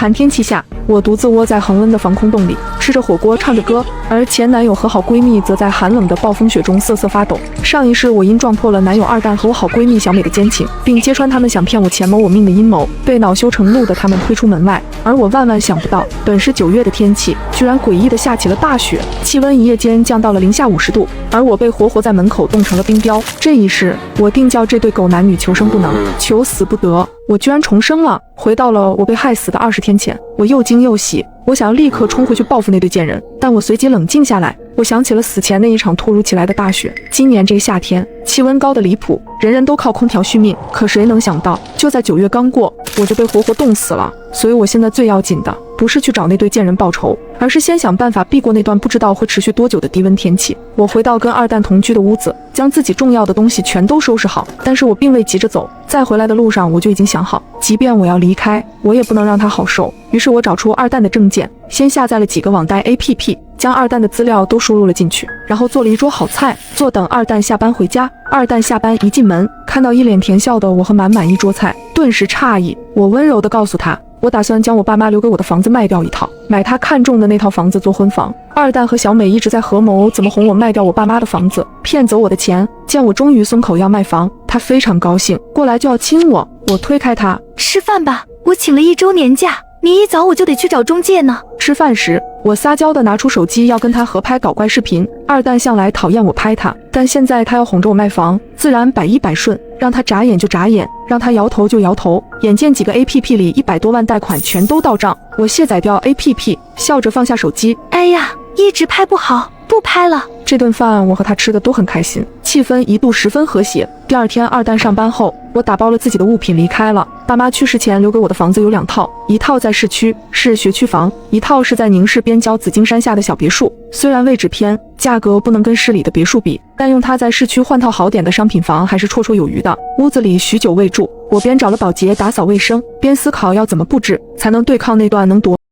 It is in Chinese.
寒天气下，我独自窝在恒温的防空洞里，吃着火锅，唱着歌，而前男友和好闺蜜则在寒冷的暴风雪中瑟瑟发抖。上一世，我因撞破了男友二蛋和我好闺蜜小美的奸情，并揭穿他们想骗我钱谋我命的阴谋，被恼羞成怒的他们推出门外。而我万万想不到，本是9月的天气，居然诡异的下起了大雪，气温一夜间降到了零下50度，而我被活活在门口冻成了冰雕。这一世，我定叫这对狗男女求生不能，求死不得。我居然重生了，回到了我被害死的20天前。我又惊又喜，我想要立刻冲回去报复那对贱人，但我随即冷静下来。我想起了死前那一场突如其来的大雪。今年这个夏天，气温高的离谱，人人都靠空调续命。可谁能想到，就在9月刚过，我就被活活冻死了。所以我现在最要紧的，不是去找那对贱人报仇，而是先想办法避过那段不知道会持续多久的低温天气。我回到跟二蛋同居的屋子，将自己重要的东西全都收拾好。但是我并未急着走，在回来的路上我就已经想好，即便我要离开，我也不能让他好受。于是我找出二蛋的证件，先下载了几个网贷 APP， 将二蛋的资料都输入了进去，然后做了一桌好菜，坐等二蛋下班回家。二蛋下班一进门，看到一脸甜笑的我和满满一桌菜，顿时诧异。我温柔地告诉他，我打算将我爸妈留给我的房子卖掉一套，买他看中的那套房子做婚房。二蛋和小美一直在合谋怎么哄我卖掉我爸妈的房子，骗走我的钱。见我终于松口要卖房，他非常高兴，过来就要亲我。我推开他，吃饭吧，我请了1周年假，你一早我就得去找中介呢。吃饭时，我撒娇地拿出手机要跟他合拍搞怪视频。二蛋向来讨厌我拍他，但现在他要哄着我卖房，自然百依百顺，让他眨眼就眨眼，让他摇头就摇头。眼见几个 APP 里100多万贷款全都到账，我卸载掉 APP， 笑着放下手机。哎呀，一直拍不好，不拍了。这顿饭我和他吃的都很开心，气氛一度十分和谐。第二天二蛋上班后，我打包了自己的物品离开了。爸妈去世前留给我的房子有2套，一套在市区，是学区房，一套是在宁市边郊紫荆山下的小别墅。虽然位置偏，价格不能跟市里的别墅比，但用它在市区换套好点的商品房还是绰绰有余的。屋子里许久未住，我边找了保洁打扫卫生，边思考要怎么布置才能对抗那段能夺